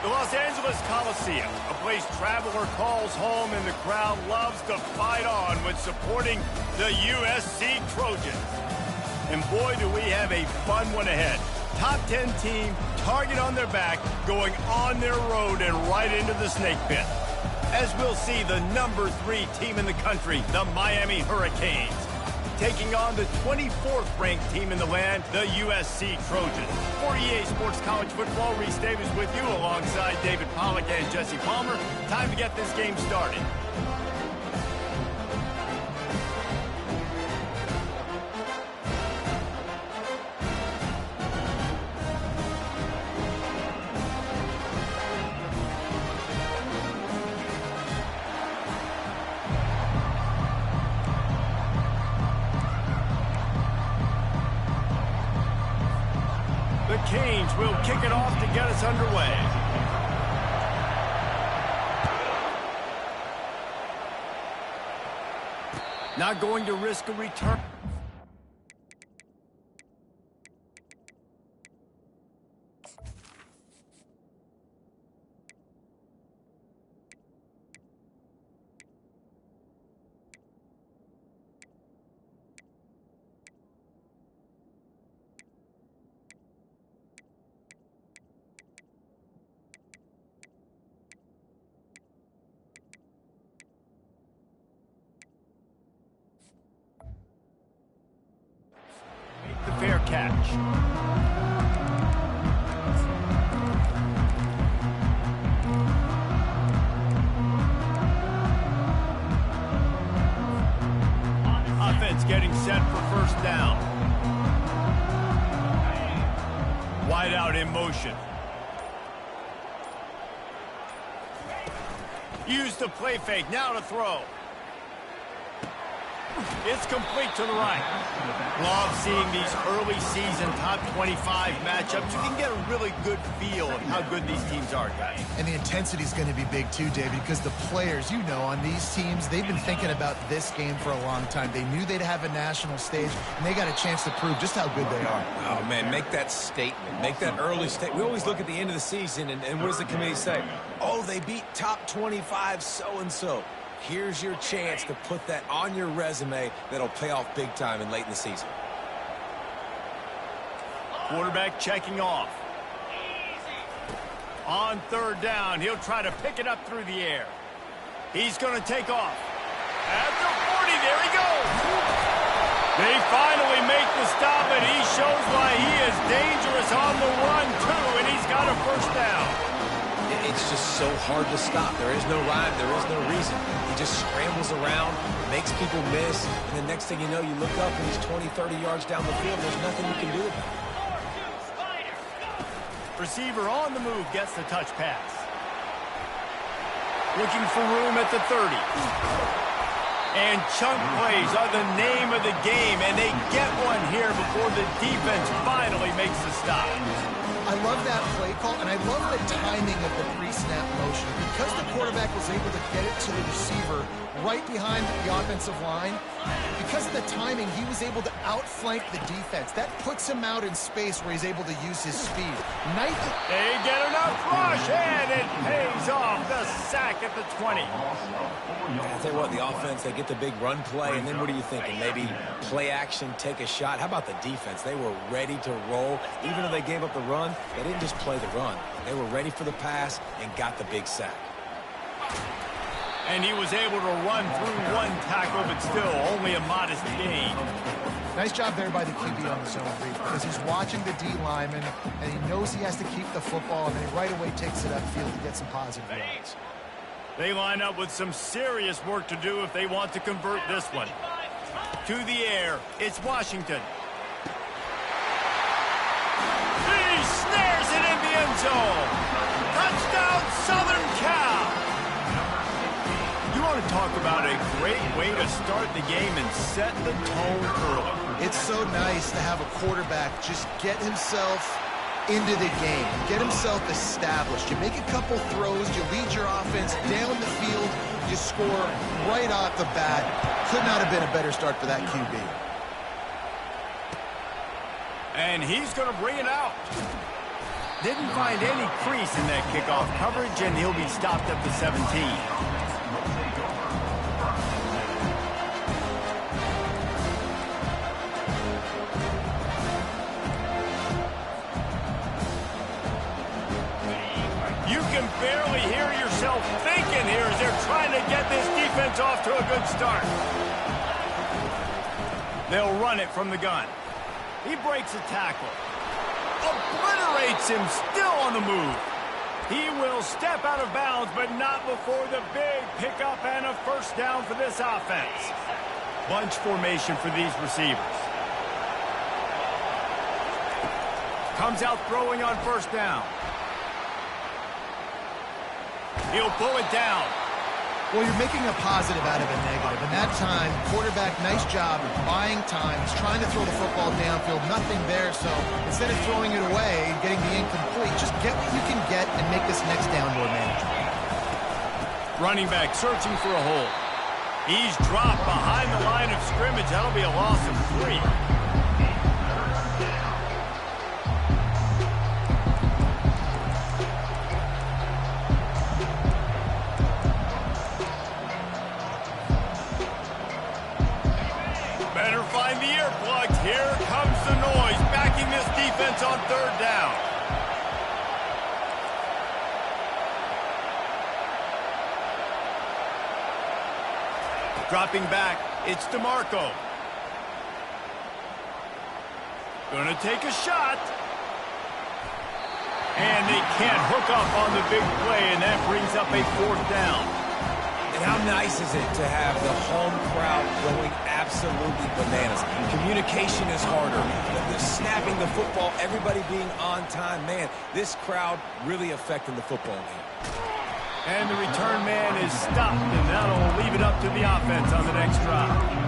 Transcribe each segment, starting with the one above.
The Los Angeles Coliseum, a place traveler calls home and the crowd loves to fight on when supporting the USC Trojans. And boy, do we have a fun one ahead. Top 10 team, target on their back, going on their road and right into the snake pit. As we'll see, the number 3 team in the country, the Miami Hurricanes, taking on the 24th ranked team in the land, the USC Trojans. For EA Sports College Football, Reese Davis with you alongside David Pollack and Jesse Palmer. Time to get this game started. The Canes will kick it off to get us underway. Not going to risk a return. The fair catch. Offense getting set for first down. Wide out in motion. Use the play fake. Now to throw. It's complete to the right. Love seeing these early season top 25 matchups. You can get a really good feel of how good these teams are, guys. And the intensity is going to be big too, David, because the players, you know, on these teams, they've been thinking about this game for a long time. They knew they'd have a national stage, and they got a chance to prove just how good they are. Oh, man, make that statement. Make that early statement. We always look at the end of the season, and what does the committee say? Oh, they beat top 25 so-and-so. Here's your chance to put that on your resume that'll pay off big time and late in the season. Quarterback checking off. On third down, he'll try to pick it up through the air. He's going to take off. At the 40, there he goes. They finally make the stop, and he shows why he is dangerous on the run, too, and he's got a first down. It's just so hard to stop. There is no rhyme. There is no reason. He just scrambles around, makes people miss, and the next thing you know, you look up and he's 20, 30 yards down the field. There's nothing you can do about it. Receiver on the move gets the touch pass. Looking for room at the 30. And chunk plays are the name of the game, and they get one here before the defense finally makes the stop. I love that play call, and I love the timing of the pre-snap motion. Because the quarterback was able to get it to the receiver right behind the offensive line, because of the timing, he was able to outflank the defense. That puts him out in space where he's able to use his speed. They get enough rush, and it pays off. The sack at the 20. I tell you what, the offense, they get the big run play, and then what are you thinking? Maybe play action, take a shot. How about the defense? They were ready to roll. Even though they gave up the run, they didn't just play the run. They were ready for the pass and got the big sack. And he was able to run through one tackle, but still only a modest gain. Nice job there by the QB on the zone read, because he's watching the D lineman, and he knows he has to keep the football, and then he right away takes it upfield to get some positive yards. They line up with some serious work to do if they want to convert this one. To the air, it's Washington. He snares it in the end zone. Touchdown, Southern Cal. You want to talk about a great way to start the game and set the tone early. It's so nice to have a quarterback just get himself into the game, get himself established. You make a couple throws, you lead your offense down the field, you score right off the bat. Could not have been a better start for that QB. And he's going to bring it out. Didn't find any crease in that kickoff coverage, and he'll be stopped at the 17. You can barely hear yourself thinking here as they're trying to get this defense off to a good start. They'll run it from the gun. He breaks a tackle. Obliterates him, still on the move. He will step out of bounds, but not before the big pickup and a first down for this offense. Bunch formation for these receivers. Comes out throwing on first down. He'll pull it down. Well, you're making a positive out of a negative. And that time, quarterback, nice job of buying time. He's trying to throw the football downfield. Nothing there, so instead of throwing it away and getting the incomplete, just get what you can get and make this next down more manageable. Running back searching for a hole. He's dropped behind the line of scrimmage. That'll be a loss of 3. Find the earplugs. Here comes the noise, backing this defense on third down. Dropping back, it's DeMarco. Gonna take a shot. And they can't hook up on the big play, and that brings up a fourth down. And how nice is it to have the home crowd going absolutely bananas? Communication is harder. The snapping the football, everybody being on time. Man, this crowd really affecting the football game. And the return man is stopped, and that'll leave it up to the offense on the next drive.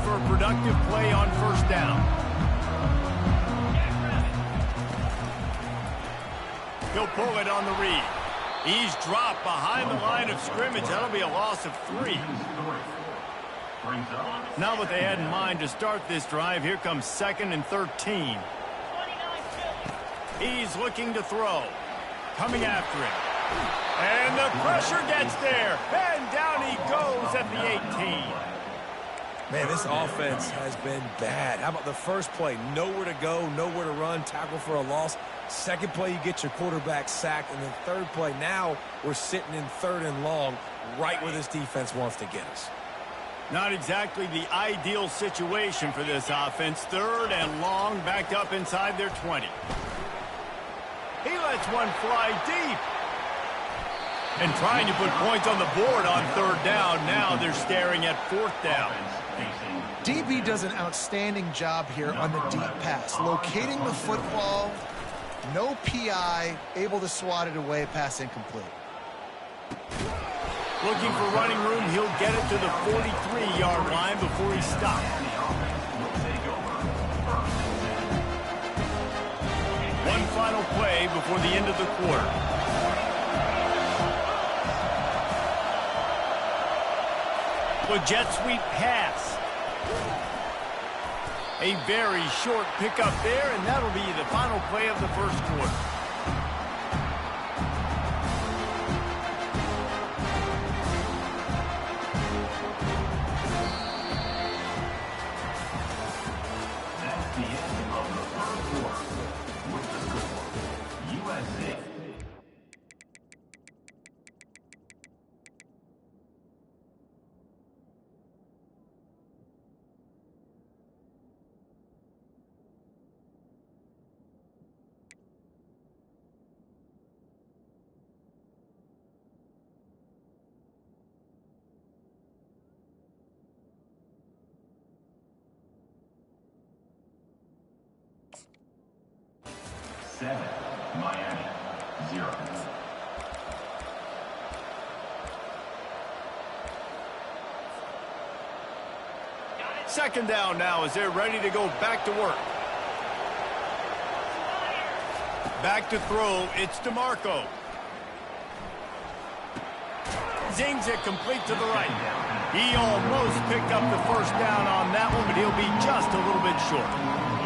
For a productive play on first down. He'll pull it on the read. He's dropped behind the line of scrimmage. That'll be a loss of 3. Not what they had in mind to start this drive. Here comes 2nd and 13. He's looking to throw. Coming after him. And the pressure gets there. And down he goes at the 18. Man, this offense has been bad. How about the first play? Nowhere to go, nowhere to run, tackle for a loss. Second play, you get your quarterback sacked. And then third play, now we're sitting in 3rd and long, right where this defense wants to get us. Not exactly the ideal situation for this offense. 3rd and long, backed up inside their 20. He lets one fly deep. And trying to put points on the board on 3rd down. Now they're staring at 4th down. DB does an outstanding job here on the deep pass. Locating the football, no PI, able to swat it away, pass incomplete. Looking for running room, he'll get it to the 43-yard line before he's stopped. One final play before the end of the quarter. A jet sweep pass. A very short pickup there, and that'll be the final play of the first quarter. That's the end of the first quarter. With the score, USA. Miami, 0. Second down now as they're ready to go back to work. Back to throw, it's DeMarco. Zings it complete to the right. He almost picked up the first down on that one, but he'll be just a little bit short.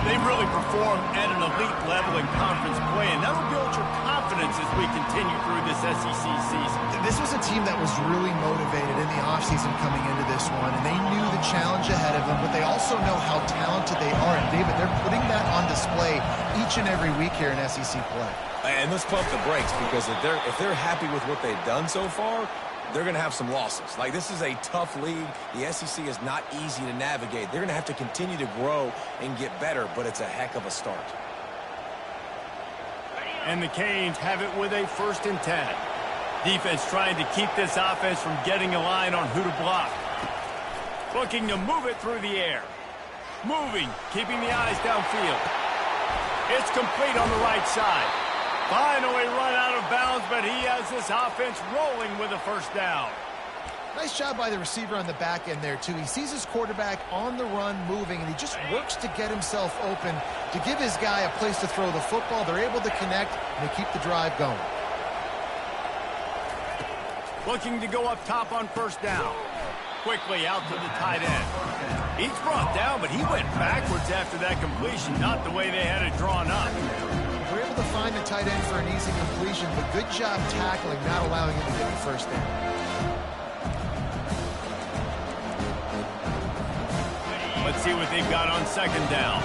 They really performed at an elite level in conference play, and that'll build your confidence as we continue through this SEC season. This was a team that was really motivated in the offseason coming into this one, and they knew the challenge ahead of them, but they also know how talented they are. And, David, they're putting that on display each and every week here in SEC play. And let's pump the brakes, because if they're happy with what they've done so far, they're going to have some losses. Like, this is a tough league. The SEC is not easy to navigate. They're going to have to continue to grow and get better, but it's a heck of a start. And the Canes have it with a 1st and 10. Defense trying to keep this offense from getting a line on who to block. Looking to move it through the air. Moving, keeping the eyes downfield. It's complete on the right side. Finally run out of bounds, but he has this offense rolling with a 1st down. Nice job by the receiver on the back end there, too. He sees his quarterback on the run moving, and he just works to get himself open to give his guy a place to throw the football. They're able to connect, and they keep the drive going. Looking to go up top on 1st down. Quickly out to the tight end. He's brought down, but he went backwards after that completion, not the way they had it drawn up. They're able to find the tight end for an easy completion, but good job tackling, not allowing him to get the 1st down. Let's see what they've got on 2nd down.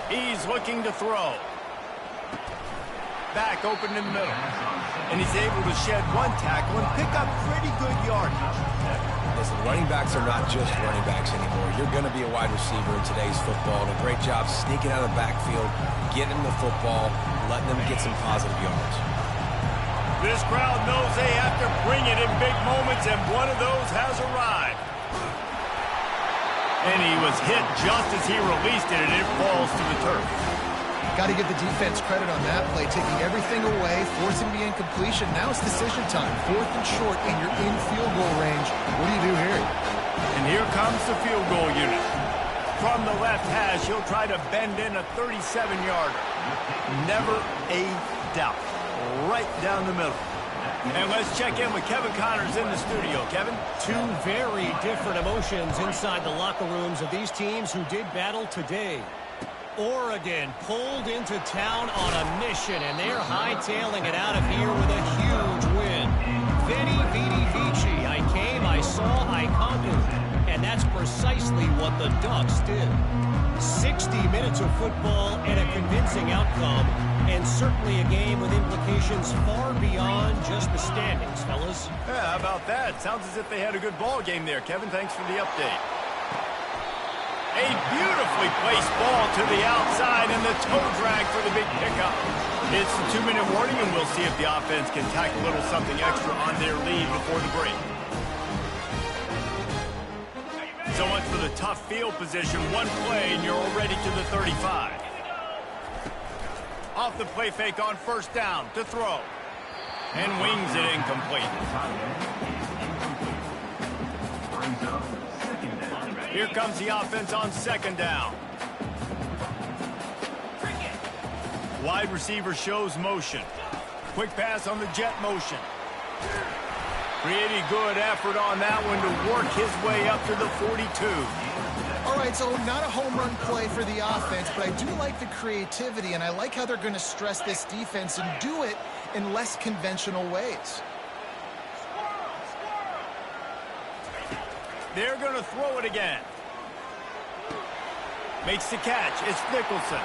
He's looking to throw. Back open in the middle. And he's able to shed one tackle and pick up pretty good yardage. Listen, running backs are not just running backs anymore. You're going to be a wide receiver in today's football. And a great job sneaking out of the backfield, getting the football, letting them get some positive yards. This crowd knows they have to bring it in big moments, and one of those has arrived. And he was hit just as he released it, and it falls to the turf. Got to give the defense credit on that play, taking everything away, forcing the incompletion. Now it's decision time. 4th and short, and you're in field goal range. What do you do here? And here comes the field goal unit. From the left hash, he'll try to bend in a 37-yarder. Never a doubt. Right down the middle. And let's check in with Kevin Connors in the studio. Kevin? Two very different emotions inside the locker rooms of these teams who did battle today. Oregon pulled into town on a mission, and they're hightailing it out of here with a huge win. Veni, vidi, vici. I came, I saw, I conquered. And that's precisely what the Ducks did. 60 minutes of football and a convincing outcome, and certainly a game with implications far beyond just the standings, fellas. Yeah, how about that? Sounds as if they had a good ball game there. Kevin, thanks for the update. A beautifully placed ball to the outside, and the toe drag for the big pickup. It's the 2-minute warning, and we'll see if the offense can tack a little something extra on their lead before the break. So much for the tough field position. One play, and you're already to the 35. Off the play fake on 1st down to throw. And wings it incomplete. Here comes the offense on 2nd down. Wide receiver shows motion. Quick pass on the jet motion. Pretty good effort on that one to work his way up to the 42. All right, so not a home run play for the offense, but I do like the creativity, and I like how they're going to stress this defense and do it in less conventional ways. They're going to throw it again. Makes the catch. It's Nicholson.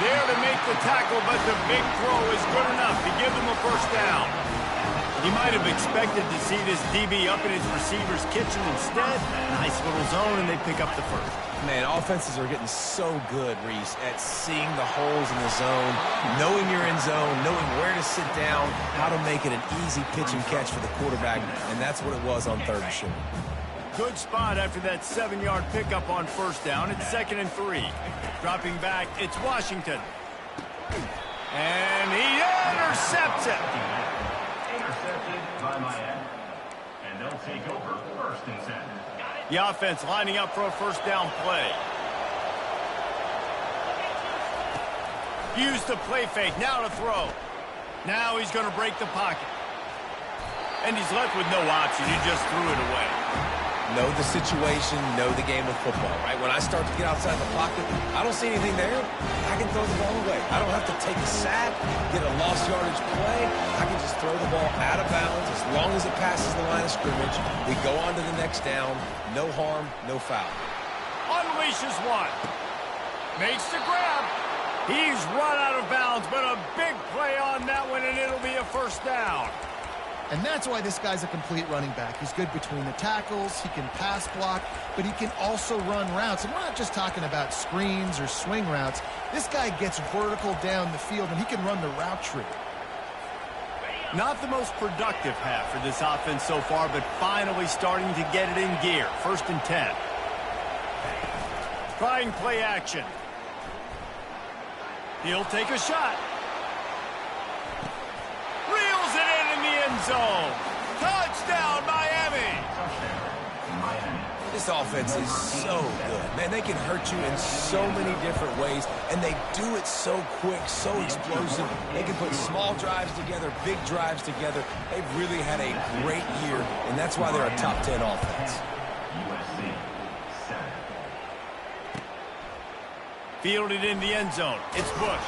There to make the tackle, but the big throw is good enough to give them a 1st down. You might have expected to see this DB up in his receiver's kitchen. Instead, nice little zone, and they pick up the 1st. Man, offenses are getting so good, Reese, at seeing the holes in the zone, knowing you're in zone, knowing where to sit down, how to make it an easy pitch and catch for the quarterback, and that's what it was on 3rd and short. Good spot after that 7-yard pickup on 1st down. It's 2nd and 3. Dropping back, it's Washington. And he intercepts it. Intercepted by Miami. And they'll take over 1st and 10. The offense lining up for a 1st down play. Use the play fake. Now to throw. Now he's going to break the pocket. And he's left with no option. He just threw it away. Know the situation, know the game of football, right? When I start to get outside the pocket, I don't see anything there. I can throw the ball away. I don't have to take a sack, get a lost yardage play. I can just throw the ball out of bounds as long as it passes the line of scrimmage. We go on to the next down. No harm, no foul. Unleashes one. Makes the grab. He's run out of bounds, but a big play on that one, and it'll be a first down. And that's why this guy's a complete running back. He's good between the tackles, he can pass block, but he can also run routes. And we're not just talking about screens or swing routes. This guy gets vertical down the field, and he can run the route tree. Not the most productive half for this offense so far, but finally starting to get it in gear. 1st and 10. Trying play action. He'll take a shot. Reels it in the end zone. Touchdown, Miami. This offense is so good. Man, they can hurt you in so many different ways, and they do it so quick, so explosive. They can put small drives together, big drives together. They've really had a great year, and that's why they're a top 10 offense. Fielded in the end zone. It's Bush.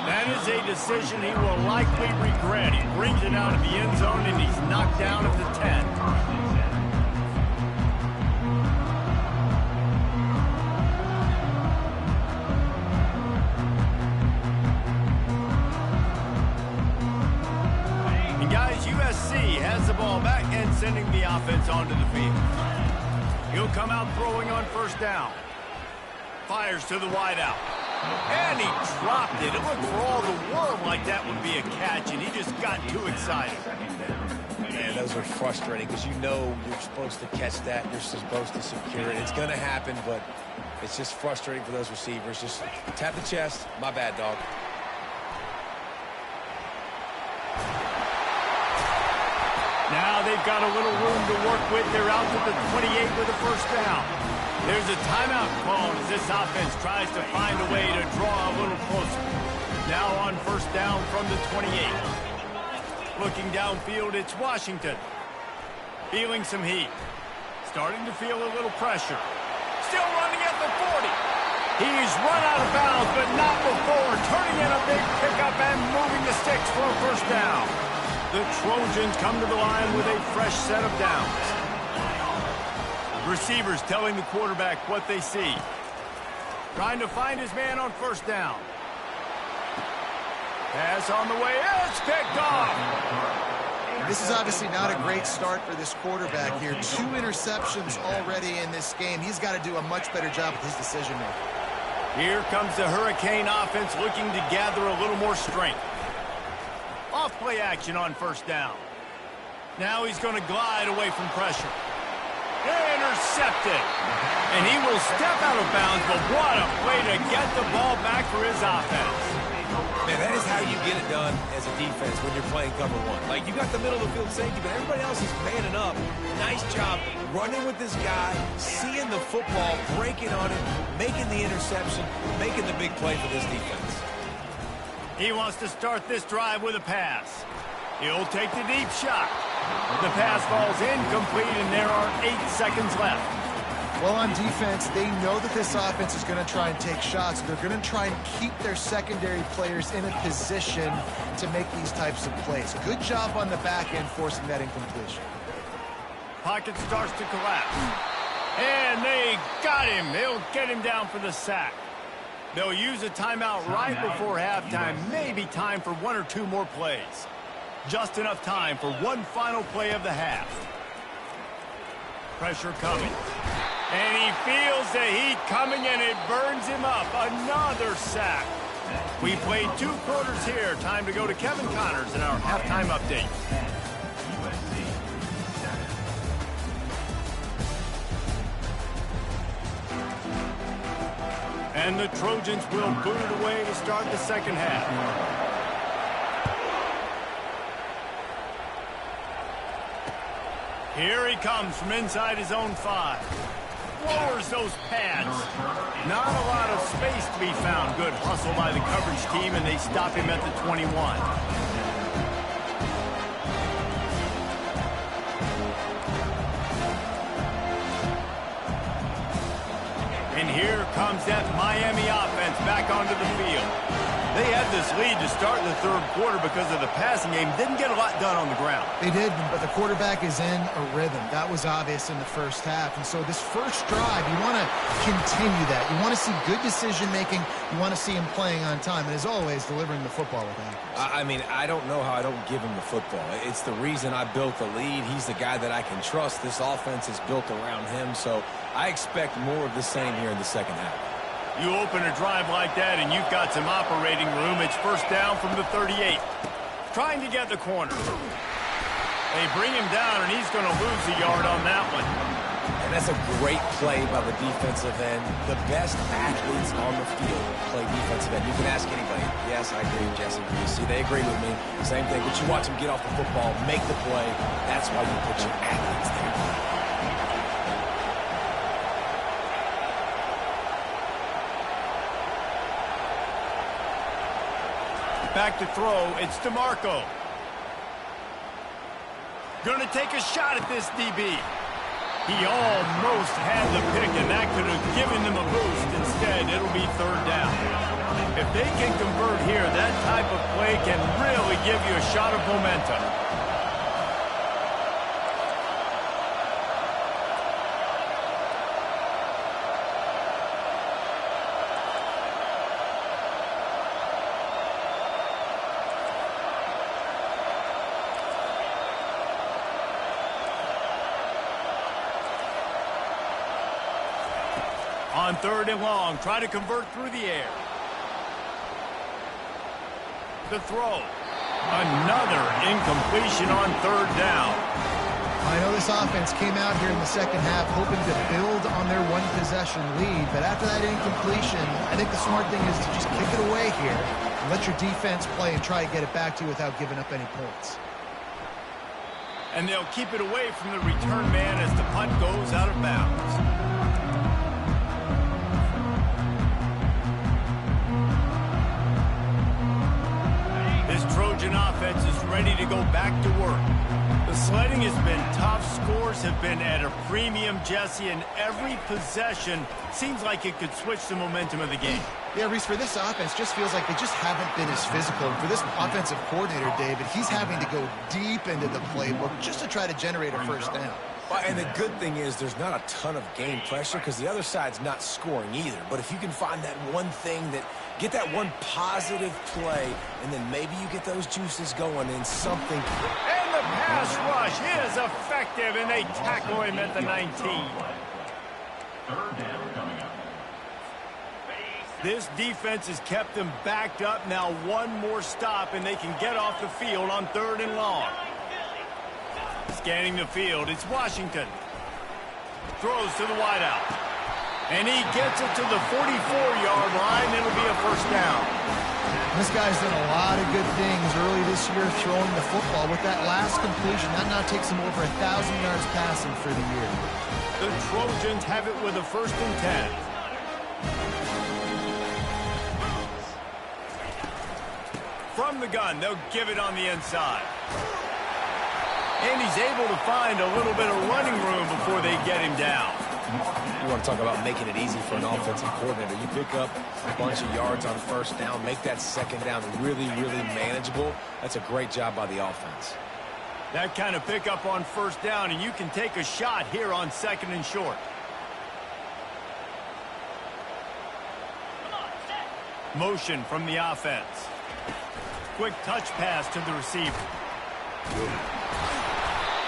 That is a decision he will likely regret. He brings it out of the end zone, and he's knocked down at the 10. And guys, USC has the ball back and sending the offense onto the field. He'll come out throwing on 1st down. Fires to the wideout. And he dropped it. It looked for all the world like that would be a catch, and he just got too excited. Man, those are frustrating because you know you're supposed to catch that. You're supposed to secure it. It's going to happen, but it's just frustrating for those receivers. Just tap the chest. My bad, dog. Now they've got a little room to work with. They're out to the 28 with a 1st down. There's a timeout called as this offense tries to find a way to draw a little closer. Now on 1st down from the 28. Looking downfield, it's Washington. Feeling some heat. Starting to feel a little pressure. Still running at the 40. He's run out of bounds, but not before. Turning in a big pickup and moving the sticks for a 1st down. The Trojans come to the line with a fresh set of downs. Receivers telling the quarterback what they see. Trying to find his man on 1st down. Pass on the way. It's picked off. This is obviously not a great start for this quarterback here. 2 interceptions already in this game. He's got to do a much better job with his decision-making. Here comes the Hurricane offense looking to gather a little more strength. Off play action on 1st down. Now he's going to glide away from pressure. Intercepted. And he will step out of bounds, but what a play to get the ball back for his offense. Man, that is how you get it done as a defense when you're playing cover 1. Like, you got the middle of the field safety, but everybody else is manning up. Nice job running with this guy, seeing the football, breaking on it, making the interception, making the big play for this defense. He wants to start this drive with a pass. He'll take the deep shot. The pass falls incomplete, and there are 8 seconds left. Well, on defense, they know that this offense is going to try and take shots. They're going to try and keep their secondary players in a position to make these types of plays. Good job on the back end forcing that incompletion. Pocket starts to collapse. And they got him. They'll get him down for the sack. They'll use a timeout right before halftime. Maybe time for 1 or 2 more plays. Just enough time for one final play of the half. Pressure coming. And he feels the heat coming, and it burns him up. Another sack. We played 2 quarters here. Time to go to Kevin Connors in our halftime update. And the Trojans will boot it away to start the 2nd half. Here he comes from inside his own 5. lowers those pads. Not a lot of space to be found. Good hustle by the coverage team, and they stop him at the 21. And here comes that Miami offense back onto the field. They had this lead to start the third quarter because of the passing game. Didn't get a lot done on the ground. They did, but the quarterback is in a rhythm. That was obvious in the first half. And so this first drive, you want to continue that. You want to see good decision-making. You want to see him playing on time. And as always, delivering the football with accuracy. I mean, I don't know how I don't give him the football. It's the reason I built the lead. He's the guy that I can trust. This offense is built around him. So I expect more of the same here in the second half. You open a drive like that, and you've got some operating room. It's first down from the 38. Trying to get the corner. They bring him down, and he's going to lose a yard on that one. And that's a great play by the defensive end. The best athletes on the field play defensive end. You can ask anybody. Yes, I agree, Jesse. You see, they agree with me. Same thing. But you watch them get off the football, make the play. That's why you put your athletes there. Back to throw, it's DeMarco. Gonna take a shot at this DB. He almost had the pick, and that could have given them a boost. Instead, it'll be third down. If they can convert here, that type of play can really give you a shot of momentum. On third and long, try to convert through the air. The throw. Another incompletion on third down. I know this offense came out here in the second half hoping to build on their one-possession lead, but after that incompletion, I think the smart thing is to just kick it away here and let your defense play and try to get it back to you without giving up any points. And they'll keep it away from the return man as the punt goes out of bounds. Trojan offense is ready to go back to work. The sledding has been tough. Scores have been at a premium, Jesse, and every possession seems like it could switch the momentum of the game. Yeah, Reese, for this offense, just feels like they just haven't been as physical. For this offensive coordinator, David, he's having to go deep into the playbook just to try to generate a first down. Well, and the good thing is there's not a ton of game pressure because the other side's not scoring either. But if you can find that one thing that get that one positive play, and then maybe you get those juices going in something. And the pass rush is effective, and they tackle him at the 19. Third down coming up. This defense has kept them backed up. Now one more stop, and they can get off the field on third and long. Scanning the field, it's Washington. Throws to the wideout. And he gets it to the 44-yard line. It'll be a first down. This guy's done a lot of good things early this year throwing the football. With that last completion, that now takes him over 1,000 yards passing for the year. The Trojans have it with a first and 10. From the gun, they'll give it on the inside. And he's able to find a little bit of running room before they get him down. You want to talk about making it easy for an offensive coordinator. You pick up a bunch of yards on first down, make that second down really, really manageable. That's a great job by the offense. That kind of pickup on first down, and you can take a shot here on second and short. Motion from the offense. Quick touch pass to the receiver.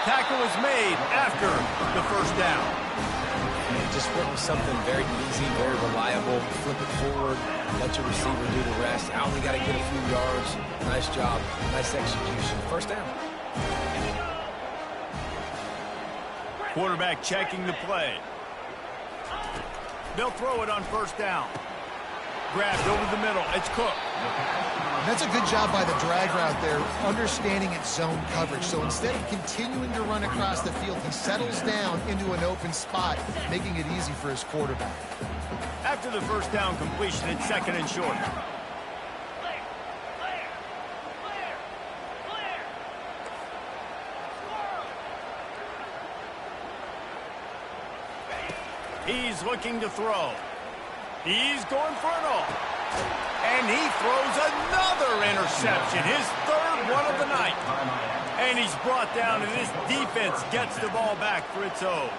Tackle is made after the first down. And just went with something very easy, very reliable. Flip it forward, let your receiver do the rest. I only got to get a few yards. Nice job, nice execution. First down. Quarterback checking the play. They'll throw it on first down. Grabbed over the middle. It's Cook. And that's a good job by the drag route there, understanding its zone coverage. So instead of continuing to run across the field, he settles down into an open spot, making it easy for his quarterback. After the first down completion, it's 2nd and short. He's looking to throw. He's going for it all. And he throws another interception, his 3rd one of the night. And he's brought down, and this defense gets the ball back for its own.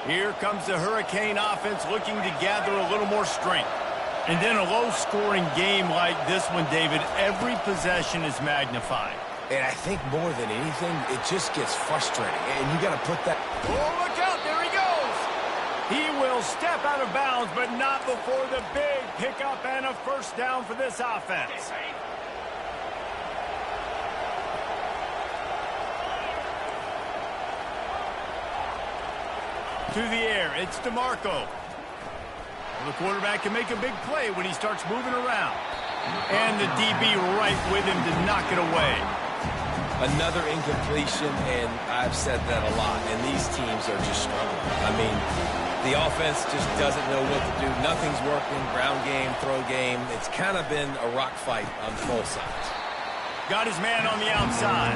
Here comes the Hurricane offense looking to gather a little more strength. And then a low-scoring game like this one, David, every possession is magnified. And I think more than anything, it just gets frustrating. And you got to put that... Oh, look out. There he goes. He will step out of bounds, but not before the big pickup and a first down for this offense. To the air, it's DeMarco. The quarterback can make a big play when he starts moving around. And the DB right with him to knock it away. Another incompletion, and I've said that a lot, and these teams are just struggling. I mean, the offense just doesn't know what to do. Nothing's working. Ground game, throw game. It's kind of been a rock fight on both sides. Got his man on the outside.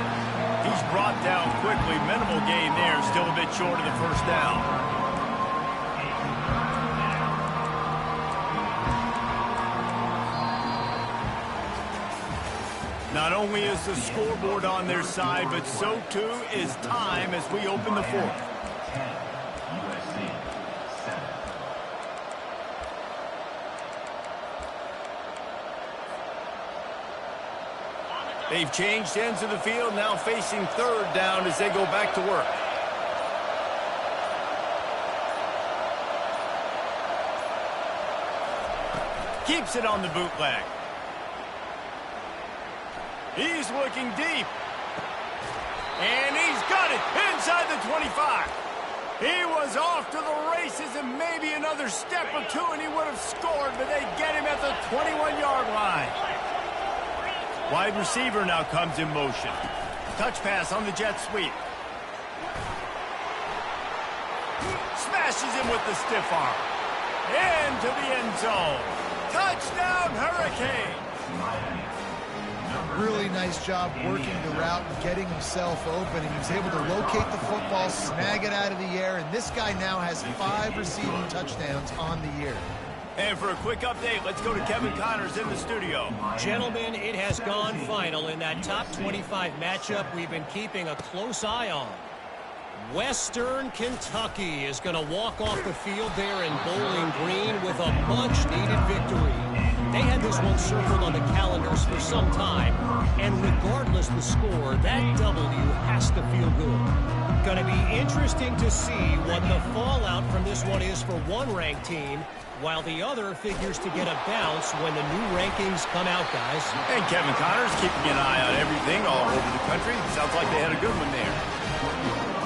He's brought down quickly. Minimal gain there. Still a bit short of the first down. Not only is the scoreboard on their side, but so too is time as we open the 4th. They've changed ends of the field, now facing 3rd down as they go back to work. Keeps it on the bootleg. He's looking deep. And he's got it inside the 25. He was off to the races and maybe another step or two and he would have scored, but they get him at the 21-yard line. Wide receiver now comes in motion. Touch pass on the jet sweep. Smashes him with the stiff arm. Into the end zone. Touchdown, Hurricane. Really nice job working the route and getting himself open. He was able to locate the football, snag it out of the air, and this guy now has 5 receiving touchdowns on the year. And for a quick update, let's go to Kevin Connors in the studio. Gentlemen, it has gone final in that top 25 matchup we've been keeping a close eye on. Western Kentucky is going to walk off the field there in Bowling Green with a much-needed victory. They had this one circled on the calendars for some time, and regardless the score, that W has to feel good. Going to be interesting to see what the fallout from this one is for one ranked team, while the other figures to get a bounce when the new rankings come out, guys. And Kevin Connors keeping an eye on everything all over the country. Sounds like they had a good one there.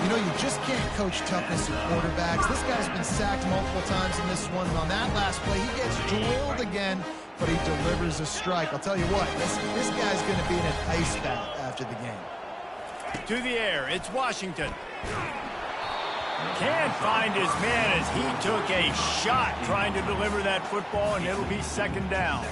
You know, you just can't coach toughness of quarterbacks. This guy's been sacked multiple times in this one, and on that last play, he gets drilled again, but he delivers a strike. I'll tell you what, this guy's going to be in an ice bath after the game. To the air, it's Washington. Can't find his man as he took a shot trying to deliver that football, and it'll be 2nd down.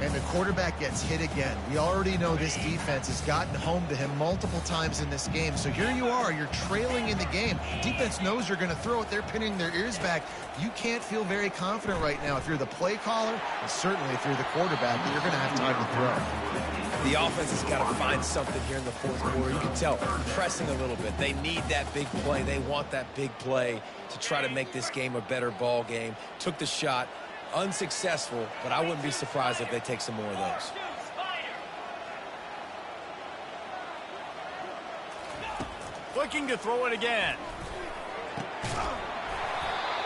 And the quarterback gets hit again. We already know this defense has gotten home to him multiple times in this game. So here you are, you're trailing in the game. Defense knows you're going to throw it. They're pinning their ears back. You can't feel very confident right now if you're the play caller, and certainly if you're the quarterback, that you're going to have time to throw. The offense has got to find something here in the 4th quarter. You can tell pressing a little bit. They need that big play. They want that big play to try to make this game a better ball game. Took the shot. Unsuccessful, but I wouldn't be surprised if they take some more of those. Looking to throw it again.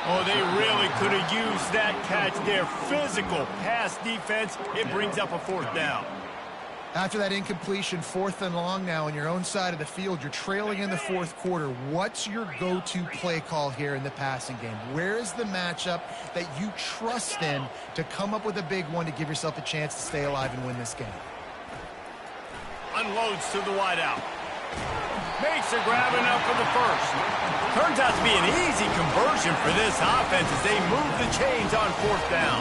Oh, they really could have used that catch there. Physical pass defense. It brings up a 4th down. After that incompletion, 4th and long now on your own side of the field, you're trailing in the 4th quarter. What's your go-to play call here in the passing game? Where is the matchup that you trust in to come up with a big one to give yourself a chance to stay alive and win this game? Unloads to the wideout. Makes a grab enough for the first. Turns out to be an easy conversion for this offense as they move the chains on 4th down.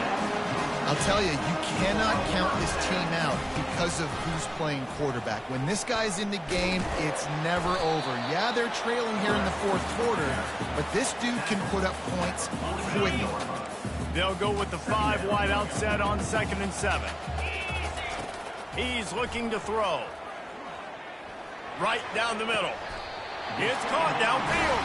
I'll tell you, you cannot count this team out because of who's playing quarterback. When this guy's in the game, it's never over. Yeah, they're trailing here in the 4th quarter, but this dude can put up points quickly. They'll go with the 5 wide out set on 2nd and 7. He's looking to throw. Right down the middle. It's caught downfield.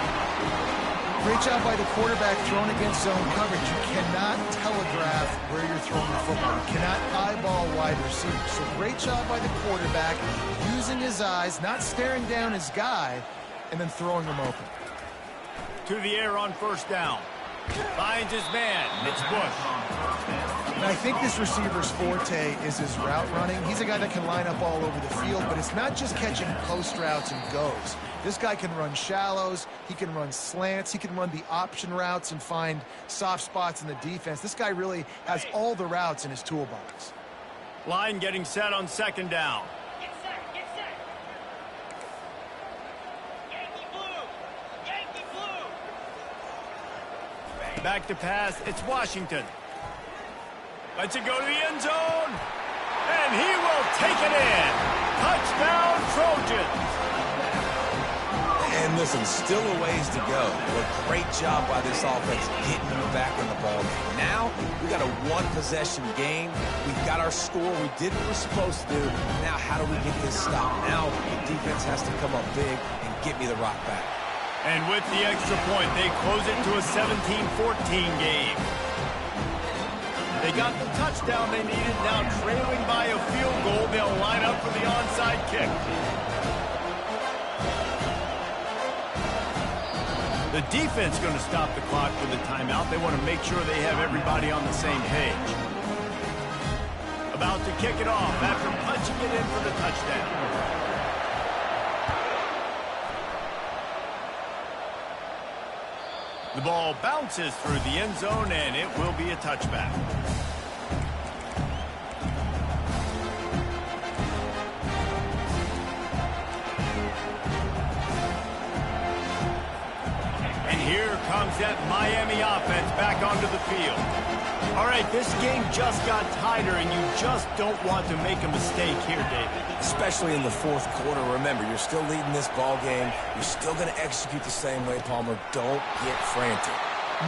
Great job by the quarterback thrown against zone coverage. You cannot telegraph where you're throwing the football. You cannot eyeball wide receivers. So great job by the quarterback using his eyes, not staring down his guy, and then throwing him open. To the air on 1st down. Finds his man. It's Bush. And I think this receiver's forte is his route running. He's a guy that can line up all over the field, but it's not just catching post routes and goes. This guy can run shallows, he can run slants, he can run the option routes and find soft spots in the defense. This guy really has all the routes in his toolbox. Line getting set on 2nd down. Get set, get set. Yankee blue, Yankee blue. Back to pass, it's Washington. Lets it go to the end zone. And he will take it in. Touchdown, Trojans. And listen, still a ways to go. But great job by this offense getting you back in the ball game. Now, we got a one-possession game. We've got our score. We did what we're supposed to do. Now, how do we get this stopped? Now, the defense has to come up big and get me the rock back. And with the extra point, they close it to a 17-14 game. They got the touchdown they needed. Now trailing by a field goal, they'll line up for the onside kick. The defense going to stop the clock with a timeout. They want to make sure they have everybody on the same page. About to kick it off after punching it in for the touchdown. The ball bounces through the end zone, and it will be a touchback. And here comes that Miami offense back onto the field. All right, this game just got tighter, and you just don't want to make a mistake here, David. Especially in the 4th quarter. Remember, you're still leading this ball game. You're still going to execute the same way, Palmer. Don't get frantic.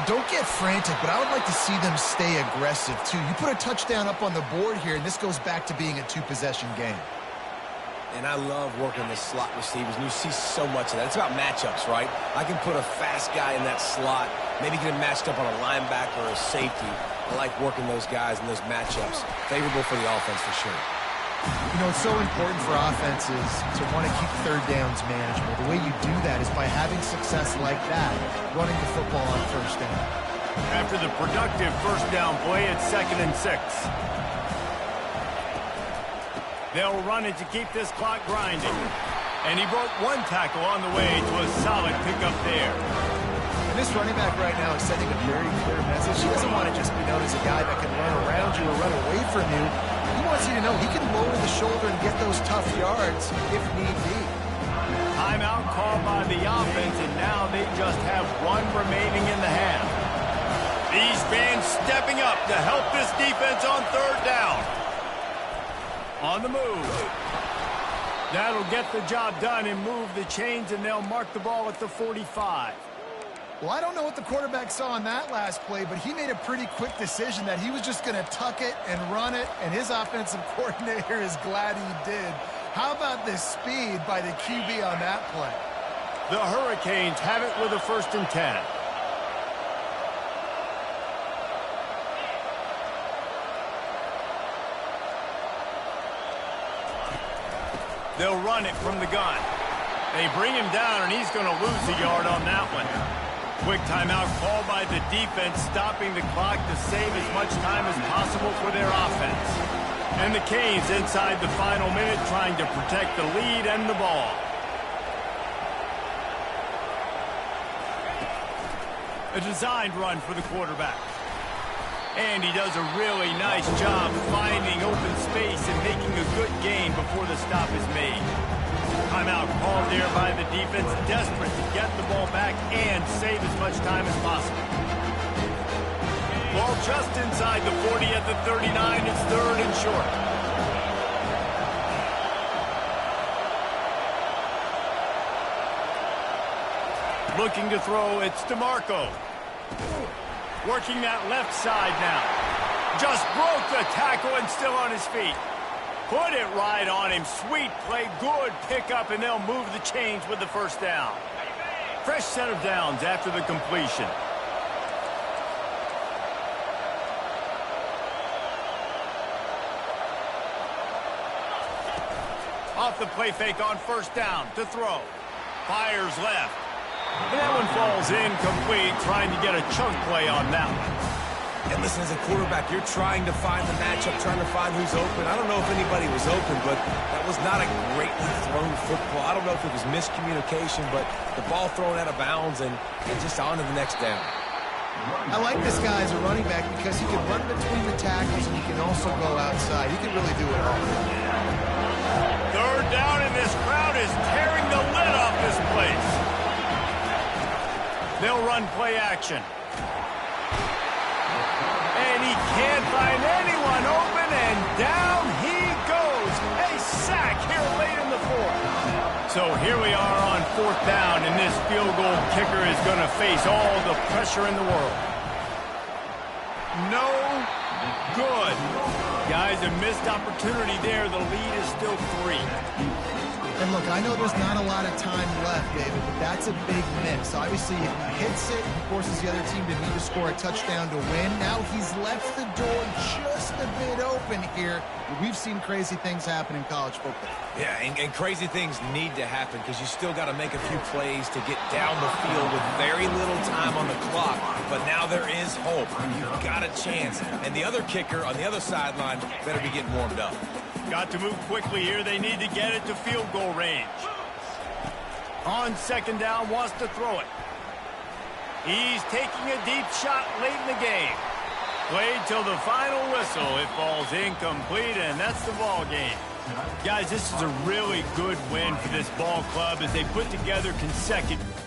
Don't get frantic, but I would like to see them stay aggressive, too. You put a touchdown up on the board here, and this goes back to being a 2-possession game. And I love working the slot receivers, and you see so much of that. It's about matchups, right? I can put a fast guy in that slot, maybe get him matched up on a linebacker or a safety. I like working those guys in those matchups. Favorable for the offense for sure. You know, it's so important for offenses to want to keep 3rd downs manageable. The way you do that is by having success like that, running the football on 1st down. After the productive 1st down play, it's 2nd and 6. They'll run it to keep this clock grinding. And he broke one tackle on the way to a solid pickup there. And this running back right now is sending a very clear message. He doesn't want to just be known as a guy that can run around you or run away from you. He wants you to know he can lower the shoulder and get those tough yards if need be. Timeout called by the offense, and now they just have one remaining in the half. These fans stepping up to help this defense on 3rd down. On the move. That'll get the job done and move the chains, and they'll mark the ball at the 45. Well, I don't know what the quarterback saw on that last play, but he made a pretty quick decision that he was just going to tuck it and run it, and his offensive coordinator is glad he did. How about the speed by the QB on that play? The Hurricanes have it with a 1st and 10. They'll run it from the gun. They bring him down, and he's going to lose a yard on that one. Quick timeout called by the defense, stopping the clock to save as much time as possible for their offense. And the Canes inside the final minute trying to protect the lead and the ball. A designed run for the quarterback. And he does a really nice job finding open space and making a good gain before the stop is made. Timeout called there by the defense, desperate to get the ball back and save as much time as possible. Ball just inside the 40 at the 39. It's 3rd and short. Looking to throw, it's DeMarco. Working that left side now. Just broke the tackle and still on his feet. Put it right on him. Sweet play, good pickup, and they'll move the chains with the first down. Fresh set of downs after the completion. Off the play fake on first down to throw. Fires left. And that one falls incomplete, trying to get a chunk play on that one. And listen, as a quarterback, you're trying to find the matchup, trying to find who's open. I don't know if anybody was open, but that was not a greatly thrown football. I don't know if it was miscommunication, but the ball thrown out of bounds and just on to the next down. I like this guy as a running back because he can run between the tackles and he can also go outside. He can really do it all. 3rd down, and this crowd is tearing the lid off this place. They'll run play action. And he can't find anyone open, and down he goes. A sack here late in the 4th. So here we are on 4th down, and this field goal kicker is going to face all the pressure in the world. No good. Guys, a missed opportunity there. The lead is still 3. And look, I know there's not a lot of time left, David, but that's a big miss. Obviously, if he hits it, he forces the other team to need to score a touchdown to win. Now he's left the door just a bit open here. We've seen crazy things happen in college football. Yeah, and crazy things need to happen because you still got to make a few plays to get down the field with very little time on the clock. But now there is hope. You've got a chance. And the other kicker on the other sideline better be getting warmed up. Got to move quickly here. They need to get it to field goal range. On 2nd down, wants to throw it. He's taking a deep shot late in the game. Played till the final whistle. It falls incomplete, and that's the ball game. Guys, this is a really good win for this ball club as they put together consecutive